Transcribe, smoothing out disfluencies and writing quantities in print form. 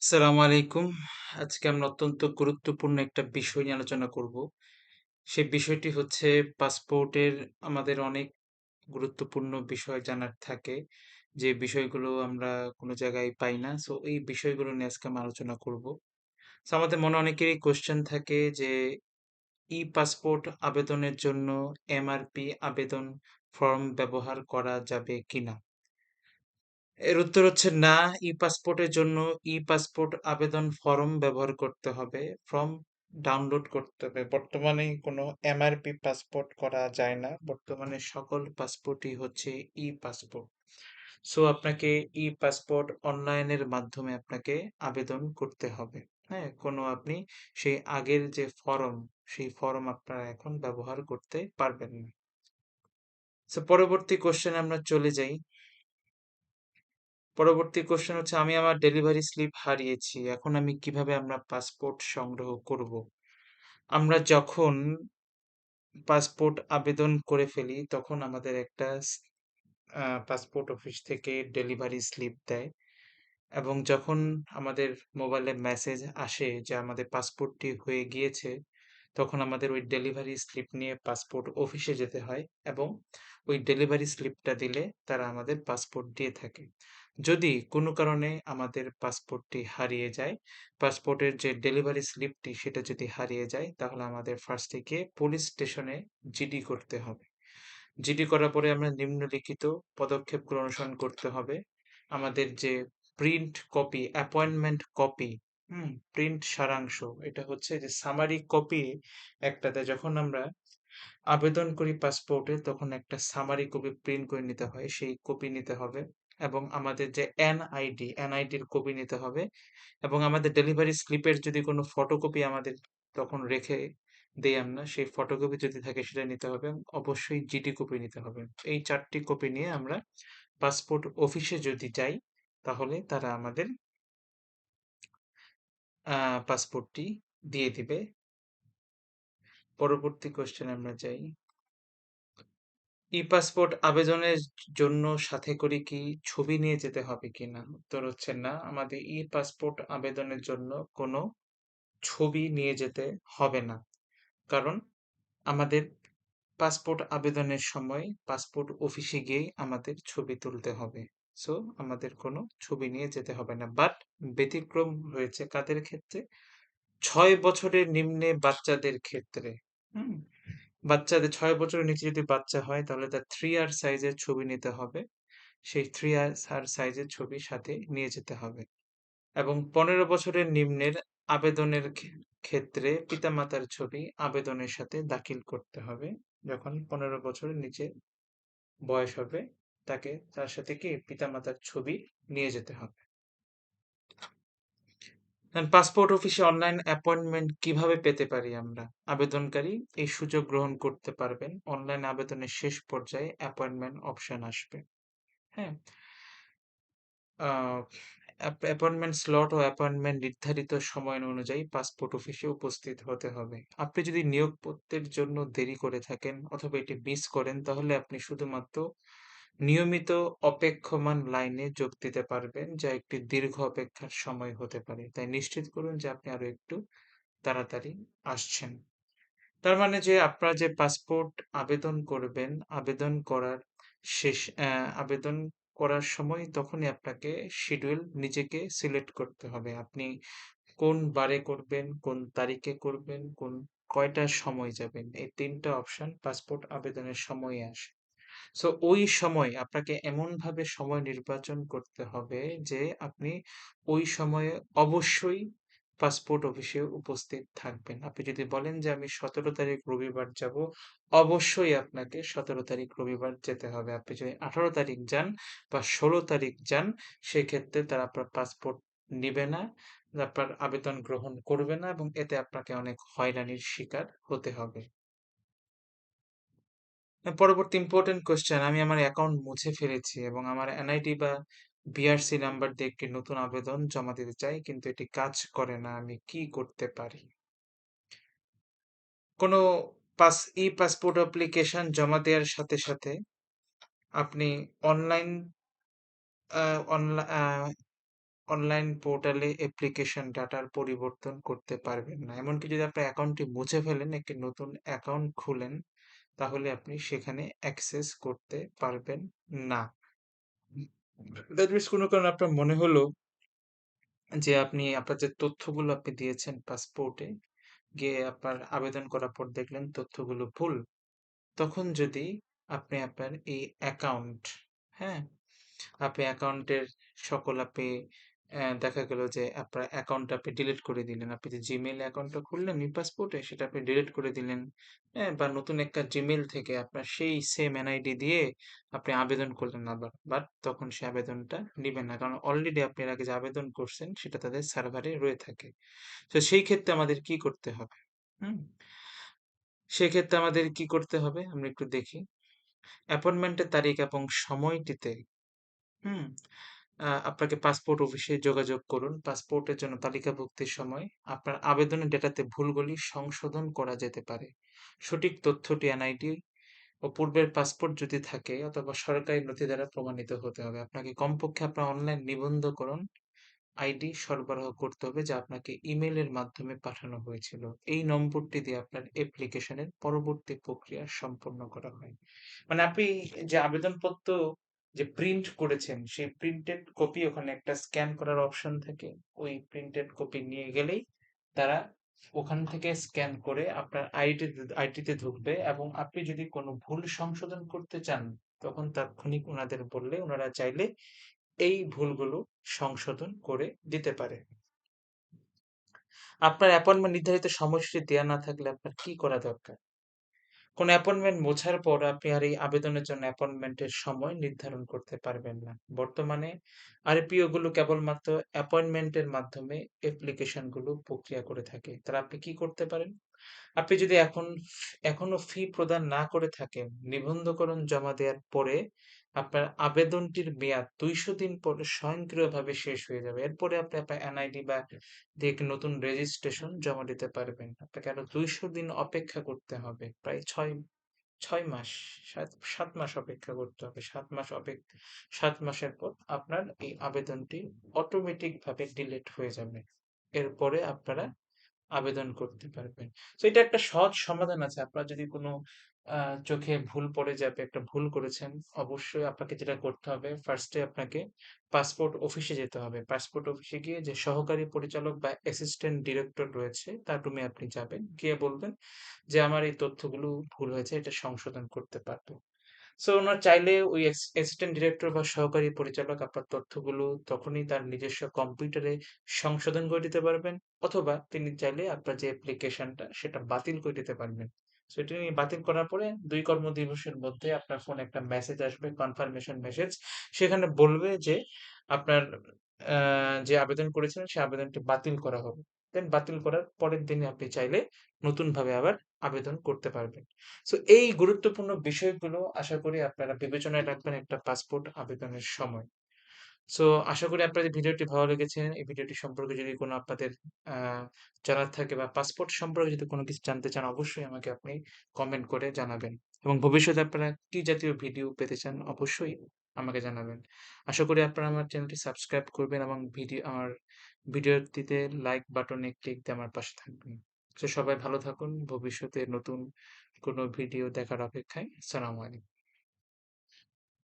আসসালামু আলাইকুম। আজকে আমরা অত্যন্ত গুরুত্বপূর্ণ একটা বিষয় নিয়ে আলোচনা করব। সেই বিষয়টি হচ্ছে পাসপোর্টের আমাদের অনেক গুরুত্বপূর্ণ বিষয় জানার থাকে। যে বিষয়গুলো আমরা কোনো জায়গায় পাই না। সো এই বিষয়গুলো নিয়ে আজকে আমরা আলোচনা করব। সো আমাদের মনে অনেকেরই কোয়েশ্চেন থাকে যে ই-পাসপোর্ট আবেদনের জন্য এমআরপি আবেদন ফর্ম ব্যবহার করা যাবে কিনা? এর উত্তর হচ্ছে না। ই-পাসপোর্টের জন্য ই-পাসপোর্ট আবেদন ফরম ব্যবহার করতে হবে। ফর্ম ডাউনলোড করতে হবে। বর্তমানে কোনো এমআরপি পাসপোর্ট করা যায় না। বর্তমানে সকল পাসপোর্টই হচ্ছে ই-পাসপোর্ট। সো আপনাকে ই-পাসপোর্ট অনলাইনের মাধ্যমে আপনাকে আবেদন করতে হবে। হ্যাঁ? কোনো আপনি সেই আগের যে ফরম, সেই ফরম আপনারা এখন ব্যবহার করতে পারবেন না। সো পরবর্তী কোয়েশ্চেনে আমরা চলে যাই। পরবর্তী কোশ্চেন হচ্ছে আমি আমার ডেলিভারি স্লিপ হারিয়েছি। এখন আমি কিভাবে আমরা পাসপোর্ট সংগ্রহ করব? আমরা যখন পাসপোর্ট আবেদন করে ফেলি তখন আমাদের একটা পাসপোর্ট অফিস থেকে ডেলিভারি স্লিপ দেয় এবং যখন আমাদের মোবাইলে মেসেজ আসে যে আমাদের পাসপোর্টটি হয়ে গিয়েছে, তখন আমাদের ওই ডেলিভারি স্লিপ নিয়ে পাসপোর্ট অফিসে যেতে হয় এবং ওই ডেলিভারি স্লিপটা দিলে তারা আমাদের পাসপোর্ট দিয়ে থাকে। যদি কোনো কারণে আমাদের পাসপোর্টটি হারিয়ে যায়, পাসপোর্টের যে ডেলিভারি স্লিপটি সেটা যদি হারিয়ে যায়, তাহলে আমাদের ফার্স্টে গিয়ে পুলিশ স্টেশনে জিডি করতে হবে। জিডি করার পরে আমরা নিম্নলিখিত পদক্ষেপগুলো অনুসরণ করতে হবে। আমাদের যে print copy, appointment copy, print সারাংশ, এটা হচ্ছে যে সামারি কপি একটাতে যখন আমরা আবেদন করি পাসপোর্টে তখন একটা সামারি কপি প্রিন্ট করে নিতে হয়। সেই কপি নিতে হবে এবং আমাদের যে এনআইডির কপি নিতে হবে এবং আমাদের ডেলিভারি স্লিপের যদি কোনো ফটোকপি আমাদের তখন রেখে দেই আমরা, সেই ফটোকপি যদি থাকে সেটা নিতে হবে। অবশ্যই জিডি কপি নিতে হবে। এই ৪ টি কপি নিয়ে আমরা পাসপোর্ট অফিসে যদি যাই, তাহলে তারা আমাদের পাসপোর্টটি দিয়ে দিবে। পরবর্তী কোয়েশ্চেনে আমরা যাই। ই-পাসপোর্ট আবেদনের জন্য সাথে করে কি ছবি নিয়ে যেতে হবে কিনা? উত্তর হচ্ছে না। আমাদের ই-পাসপোর্ট আবেদনের জন্য কোনো ছবি নিয়ে যেতে হবে না। কারণ আমাদের পাসপোর্ট আবেদনের সময় পাসপোর্ট অফিসে গিয়েই আমাদের ছবি তুলতে হবে। সো আমাদের কোনো ছবি নিয়ে যেতে হবে না। বাট ব্যতিক্রম রয়েছে কাদের ক্ষেত্রে? ৬ বছরের নিম্নে বাচ্চাদের ক্ষেত্রে। হুম? বাচ্চাদের ৬ বছরের নিচে যদি বাচ্চা হয় তাহলে তার 3R সাইজের ছবি নিতে হবে। সেই 3R সাইজের ছবি সাথে নিয়ে যেতে হবে। এবং ১৫ বছরের নিম্নের আবেদনের ক্ষেত্রে পিতামাতার ছবি আবেদনের সাথে দাখিল করতে হবে। যখন ১৫ বছরের নিচে বয়স হবে তার সাথে কি পিতামাতার ছবি নিয়ে যেতে হবে। পাসপোর্ট অফিসে অনলাইন অ্যাপয়েন্টমেন্ট কিভাবে পেতে পারি আমরা? আবেদনকারী এই সুযোগ গ্রহণ করতে পারবেন। অনলাইন আবেদনের শেষ পর্যায়ে অ্যাপয়েন্টমেন্ট অপশন আসবে। হ্যাঁ? আ অ্যাপয়েন্টমেন্ট স্লট ও অ্যাপয়েন্টমেন্ট নির্ধারিত সময় অনুযায়ী পাসপোর্ট অফিসে উপস্থিত হতে হবে। আপনি যদি নিয়োগপত্রের জন্য দেরি করে থাকেন অথবা এটি মিস করেন তাহলে আপনি শুধুমাত্র নিয়মিত অপেক্ষমান লাইনে যোগ দিতে পারবেন, যা একটি দীর্ঘ অপেক্ষার সময় হতে পারে। তাই নিশ্চিত করুন যে আপনি আরো একটু তাড়াতাড়ি আসছেন। তার মানে যে আপনারা যে পাসপোর্ট আবেদন করবেন, আবেদন করার শেষ আবেদন করার সময় তখনই আপনাকে শিডিউল নিজেকে সিলেক্ট করতে হবে। আপনি কোন বারে করবেন, কোন তারিখে করবেন, কয়টার সময় যাবেন। এই ৩ টা অপশন পাসপোর্ট আবেদনের সময়ে আসে। সো ওই সময় আপনাকে এমনভাবে সময় নির্বাচন করতে হবে যে আপনি ওই সময়ে অবশ্যই পাসপোর্ট অফিসে উপস্থিত থাকবেন। আপনি যদি বলেন যে আমি ১৭ তারিখ রবিবার যাব, অবশ্যই আপনাকে ১৭ তারিখ রবিবার যেতে হবে। আপনি যদি ১৮ তারিখ যান বা ১৬ তারিখ যান, সেক্ষেত্রে তারা আপনার পাসপোর্ট নিবে না, আপনার আবেদন গ্রহণ করবে না এবং এতে আপনাকে অনেক হয়রানির শিকার হতে হবে। পরবর্তী ইম্পোর্টেন্ট কোয়েশ্চেন, আমি আমার অ্যাকাউন্ট মুছে ফেলেছি এবং আমার এনআইডি বা বিআরসি নাম্বার দিয়ে একটি নতুন আবেদন জমা দিতে চাই কিন্তু এটি কাজ করে না। আমি কি করতে পারি? কোনো ই-পাসপোর্ট অ্যাপ্লিকেশন জমা দেওয়ার সাথে, সাথে আপনি অনলাইন আ অনলা আ অনলাইন পোর্টালে অ্যাপ্লিকেশন ডাটার পরিবর্তন করতে পারবেন না। এমনকি যদি আপনার অ্যাকাউন্টটি মুছে ফেলেন, একটি নতুন অ্যাকাউন্ট খুলেন, তাহলে আপনি সেখানে অ্যাক্সেস করতে পারবেন না। দ্যাট মিনস কোনো কারণে আপনার মনে হলো যে আপনি আপনার যে তথ্যগুলো আপনি দিয়েছেন পাসপোর্টে, গিয়ে আপনার আবেদন করার পর দেখলেন তথ্যগুলো ভুল। তখন যদি আপনি আপনার এই অ্যাকাউন্ট, হ্যাঁ? আপনি অ্যাকাউন্টের সকল আপনি দেখা গেল যে আপনার অ্যাকাউন্টটা আপনি ডিলিট করে দিলেন। আপনি যে Gmail অ্যাকাউন্টটা খুললেন ই-পাসপোর্টে সেটা আপনি ডিলিট করে দিলেন। হ্যাঁ? বা নতুন একটা Gmail থেকে আপনার সেই সেম এনআইডি দিয়ে আপনি আবেদন করলেন আবার। বাট তখন সে আবেদনটা নিবে না। কারণ অলরেডি আপনি এর আগে যে আবেদন করছেন সেটা তাদের সার্ভারে রয়ে থাকে। তো সেই ক্ষেত্রে আমাদের কি করতে হবে? হুম? সেক্ষেত্রে আমাদের কি করতে হবে? আমরা একটু দেখি। অ্যাপয়েন্টমেন্টের তারিখ এবং সময়টিতে, হুম? আপনাকে পাসপোর্ট অফিসে যোগাযোগ করুন। পাসপোর্টের জন্য তালিকাভুক্তির সময় আপনার আবেদনের ডেটাতে ভুলগুলি সংশোধন করা যেতে পারে। সঠিক তথ্যটি এনআইডি ও পূর্বের পাসপোর্ট যদি থাকে অথবা সরকারি নথি দ্বারা প্রমাণিত হতে হবে। আপনাকে কমপক্ষে আপনার অনলাইন নিবন্ধকরণ আইডি সরবরাহ করতে হবে যা আপনাকে ইমেইলের মাধ্যমে পাঠানো হয়েছিল। এই নম্বরটি দিয়ে আপনার অ্যাপ্লিকেশনের পরবর্তী প্রক্রিয়া সম্পন্ন করা হয়। মানে আপনি যে আবেদনপত্র যে প্রিন্ট করেছেন, সেই প্রিন্টেড কপি ওখানে একটা স্ক্যান করার অপশন থাকে। ওই প্রিন্টেড কপি নিয়ে গেলেই তারা ওখান থেকে স্ক্যান করে আপনার আইডিতে ঢুকবে এবং আপনি যদি কোনো ভুল সংশোধন করতে চান, তখন তাৎক্ষণিক উনাদের বললে উনারা চাইলে এই ভুলগুলো সংশোধন করে দিতে পারে। আপনার অ্যাপয়েন্টমেন্ট নির্ধারিত সময়সূচি দেয়া না থাকলে আপনার কি করা দরকার? কোনো অ্যাপয়েন্টমেন্ট মোছার পর আপনি আর এই আবেদনের জন্য অ্যাপয়েন্টমেন্টের সময় নির্ধারণ করতে পারবেন না। বর্তমানে আরপিও গুলো কেবলমাত্র অ্যাপয়েন্টমেন্টের মাধ্যমে অ্যাপ্লিকেশন গুলো প্রক্রিয়া করে থাকে। তাহলে আপনি কি করতে পারেন? আপনি যদি এখনো ফি প্রদান না করে থাকেন, নিবন্ধকরণ জমা দেওয়ার পরে আপনার আবেদনটির মেয়াদ ২০০ দিন পরে স্বয়ংক্রিয়ভাবে শেষ হয়ে যাবে। এরপরে আপনি আপনার এনআইডি বা দিয়ে একটি নতুন রেজিস্ট্রেশন জমা দিতে পারবেন। আপনাকে আরো ২০০ দিন অপেক্ষা করতে হবে। প্রায় ৬ মাস, ৭ মাস অপেক্ষা করতে হবে। ৭ মাসের পর আপনার এই আবেদনটি অটোমেটিক ভাবে ডিলিট হয়ে যাবে। এরপরে আপনারা আবেদন করতে পারবেন। সো এটা একটা সহজ সমাধান আছে। আপনার যদি কোনো আ চোখে ভুল পড়ে যাবে, একটা ভুল করেছেন, অবশ্যই আপনাকে যেটা করতে হবে, ফার্স্ট এ আপনাকে পাসপোর্ট অফিসে যেতে হবে। পাসপোর্ট অফিসে গিয়ে যে সহকারী পরিচালক বা অ্যাসিস্ট্যান্ট ডিরেক্টর রয়েছে, তার রুমে আপনি যাবেন। গিয়ে বলবেন যে, "আমার এই তথ্যগুলো ভুল হয়েছে, এটা সংশোধন করতে পারবো।" সো উনার চাইলে ওই অ্যাসিস্ট্যান্ট ডিরেক্টর বা সহকারী পরিচালক আপনার তথ্যগুলো তখনই তার নিজস্ব কম্পিউটারে সংশোধন করে দিতে পারবেন, অথবা তিনি চাইলে আপনার যে অ্যাপ্লিকেশনটা সেটা বাতিল করে দিতে পারবেন। সো এটা নিয়ে বাতিল করার পরে ২ কর্মদিবসের মধ্যে আপনার ফোনে একটা মেসেজ আসবে, কনফার্মেশন মেসেজ। সেখানে বলবে যে আপনার আ যে আবেদন করেছিলেন সে আবেদনটি বাতিল করা হবে। দেন বাতিল করার পরের দিনে আপনি চাইলে নতুনভাবে আবার আবেদন করতে পারবেন। সো এই গুরুত্বপূর্ণ বিষয়গুলো আশা করি আপনারা বিবেচনায় রাখবেন একটা পাসপোর্ট আবেদনের সময়। সো আশা করি আপনাদের ভিডিওটি ভালো লেগেছে। এই ভিডিওটি সম্পর্কে যদি কোনো আপনাদের আ জানার থাকে বা পাসপোর্ট সম্পর্কে যদি কোনো কিছু জানতে চান, অবশ্যই আমাকে আপনি কমেন্ট করে জানাবেন। এবং ভবিষ্যতে আপনারা কি জাতীয় ভিডিও পেতে চান, অবশ্যই আমাকে জানাবেন। আশা করি আপনারা আমার চ্যানেলটি সাবস্ক্রাইব করবেন এবং আমার ভিডিওটিতে লাইক বাটনে ক্লিক দিয়ে আমার পাশে থাকবেন। সো সবাই ভালো থাকুন। ভবিষ্যতে নতুন কোনো ভিডিও দেখার অপেক্ষায়। আসসালামু আলাইকুম।